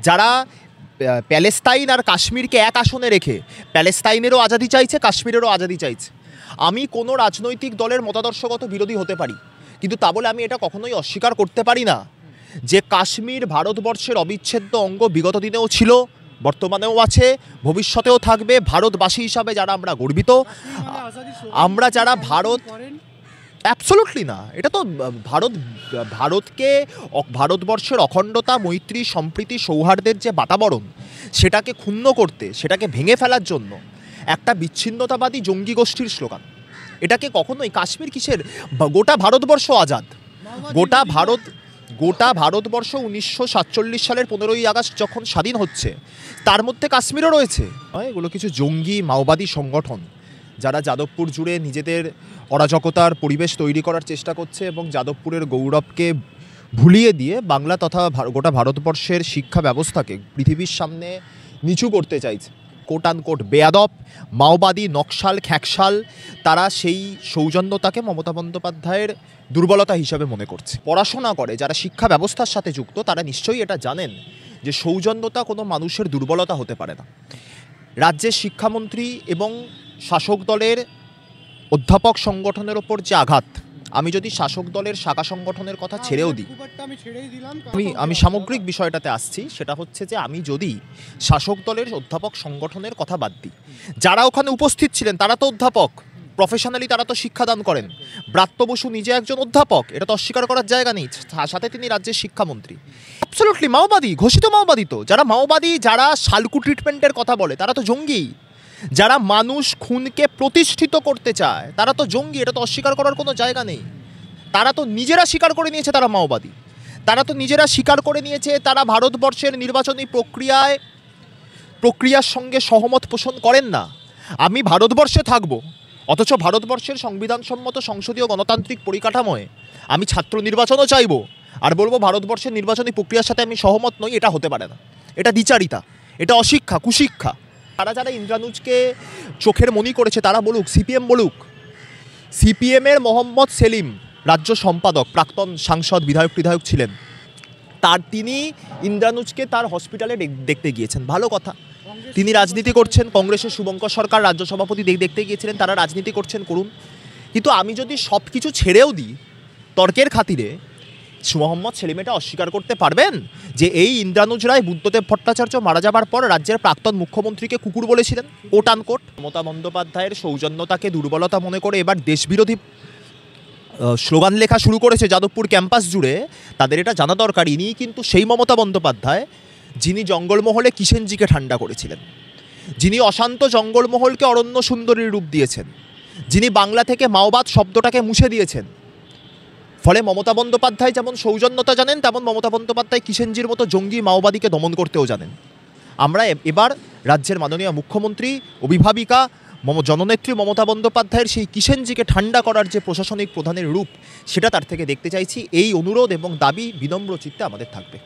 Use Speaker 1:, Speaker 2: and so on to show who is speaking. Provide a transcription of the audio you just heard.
Speaker 1: যারা প্যালেস্তাইন আর কাশ্মীরকে এক আসনে রেখে প্যালেস্তাইনেরও আজাদি চাইছে, কাশ্মীরেরও আজাদি চাইছে। আমি কোনো রাজনৈতিক দলের মতাদর্শগত বিরোধী হতে পারি, কিন্তু তা বলে আমি এটা কখনোই অস্বীকার করতে পারি না যে কাশ্মীর ভারতবর্ষের অবিচ্ছেদ্য অঙ্গ বিগত দিনেও ছিল, বর্তমানেও আছে, ভবিষ্যতেও থাকবে। ভারতবাসী হিসাবে যারা আমরা গর্বিত, আমরা যারা অ্যাবসোলুটলি না, এটা তো ভারতবর্ষের অখণ্ডতা, মৈত্রী, সম্প্রীতি, সৌহার্দ্যের যে বাতাবরণ সেটাকে ক্ষুণ্ণ করতে, সেটাকে ভেঙে ফেলার জন্য একটা বিচ্ছিন্নতাবাদী জঙ্গি গোষ্ঠীর স্লোগান। এটাকে কখনোই কাশ্মীর কিসের, গোটা ভারতবর্ষ আজাদ, গোটা ভারতবর্ষ 1947 সালের 15ই আগস্ট যখন স্বাধীন হচ্ছে, তার মধ্যে কাশ্মীরও রয়েছে। এগুলো কিছু জঙ্গি মাওবাদী সংগঠন যারা যাদবপুর জুড়ে নিজেদের অরাজকতার পরিবেশ তৈরি করার চেষ্টা করছে এবং যাদবপুরের গৌরবকে ভুলিয়ে দিয়ে বাংলা তথা গোটা ভারতবর্ষের শিক্ষা ব্যবস্থাকে পৃথিবীর সামনে নিচু করতে চাইছে। কোট আনকোট বেয়াদব, মাওবাদী, নকশাল, খ্যাকশাল, তারা সেই সৌজন্যতাকে মমতা বন্দ্যোপাধ্যায়ের দুর্বলতা হিসাবে মনে করছে। পড়াশোনা করে যারা শিক্ষা ব্যবস্থার সাথে যুক্ত, তারা নিশ্চয়ই এটা জানেন যে সৌজন্যতা কোনো মানুষের দুর্বলতা হতে পারে না। রাজ্যের শিক্ষামন্ত্রী এবং শাসক দলের অধ্যাপক সংগঠনের ওপর যে আঘাত, আমি যদি শাসক দলের শাখা সংগঠনের কথা ছেড়েও দিই, আমি সামগ্রিক বিষয়টাতে আসছি, সেটা হচ্ছে যে আমি যদি শাসক দলের অধ্যাপক সংগঠনের কথা বাদ দিই, যারা ওখানে উপস্থিত ছিলেন তারা তো অধ্যাপক, প্রফেশনালি তারা তো শিক্ষাদান করেন। ব্রাত্য বসু নিজে একজন অধ্যাপক, এটা তো অস্বীকার করার জায়গা নেই, সাথে তিনি রাজ্যের শিক্ষামন্ত্রী। অ্যাবসলিউটলি মাওবাদী, ঘোষিত মাওবাদী। তো যারা মাওবাদী, যারা শালকু ট্রিটমেন্টের কথা বলে, তারা তো জঙ্গি। যারা মানুষ খুনকে প্রতিষ্ঠিত করতে চায়, তারা তো জঙ্গি, এটা তো অস্বীকার করার কোনো জায়গা নেই। তারা তো নিজেরা স্বীকার করে নিয়েছে তারা মাওবাদী, তারা তো নিজেরা স্বীকার করে নিয়েছে তারা ভারতবর্ষের নির্বাচনী প্রক্রিয়ার সঙ্গে সহমত পোষণ করেন না। আমি ভারতবর্ষে থাকব, অথচ ভারতবর্ষের সংবিধানসম্মত সংসদীয় গণতান্ত্রিক পরিকাঠামোয় আমি ছাত্র নির্বাচনও চাইব আর বলবো ভারতবর্ষের নির্বাচনী প্রক্রিয়ার সাথে আমি সহমত নই, এটা হতে পারে না। এটা দ্বিচারিতা, এটা অশিক্ষা, কুশিক্ষা। যারা ইন্দ্রানুজকে চোখের মনি করেছে তারা বলুক, সিপিএম বলুক। সিপিএমের মোহাম্মদ সেলিম রাজ্য সম্পাদক, প্রাক্তন সাংসদ, বিধায়ক ছিলেন, তিনি ইন্দ্রানুজকে তার হসপিটালে দেখতে গিয়েছেন, ভালো কথা। তিনি রাজনীতি করছেন, কংগ্রেসের শুভঙ্কর সরকার রাজ্য সভাপতি দেখতে গিয়েছিলেন, তারা রাজনীতি করছেন, করুন। কিন্তু আমি যদি সব কিছু ছেড়েও দিই তর্কের খাতিরে, মোহাম্মদ সেলিম এটা অস্বীকার করতে পারবেন যে এই ইন্দ্রানুজ রায় বুদ্ধদেব ভট্টাচার্য মারা যাবার পর রাজ্যের প্রাক্তন মুখ্যমন্ত্রীকে কুকুর বলেছিলেন, কোট আনকোট। মমতা বন্দ্যোপাধ্যায়ের সৌজন্যতাকে দুর্বলতা মনে করে এবার দেশবিরোধী স্লোগান লেখা শুরু করেছে যাদবপুর ক্যাম্পাস জুড়ে। তাদের এটা জানা দরকার, ইনি কিন্তু সেই মমতা বন্দ্যোপাধ্যায় যিনি জঙ্গলমহলে কিষেনজিকে ঠান্ডা করেছিলেন, যিনি অশান্ত জঙ্গলমহলকে অরণ্য সুন্দরীর রূপ দিয়েছেন, যিনি বাংলা থেকে মাওবাদ শব্দটাকে মুছে দিয়েছেন। ফলে মমতা বন্দ্যোপাধ্যায় যেমন সৌজন্যতা জানেন, তেমন মমতা বন্দ্যোপাধ্যায় কিষেনজির মতো জঙ্গি মাওবাদীকে দমন করতেও জানেন। আমরা এবার রাজ্যের মাননীয় মুখ্যমন্ত্রী, অভিভাবিকা, জননেত্রী মমতা বন্দ্যোপাধ্যায়ের সেই কিষেনজিকে ঠান্ডা করার যে প্রশাসনিক প্রধানের রূপ, সেটা তার থেকে দেখতে চাইছি। এই অনুরোধ এবং দাবি বিনম্র চিত্তে আমাদের থাকবে।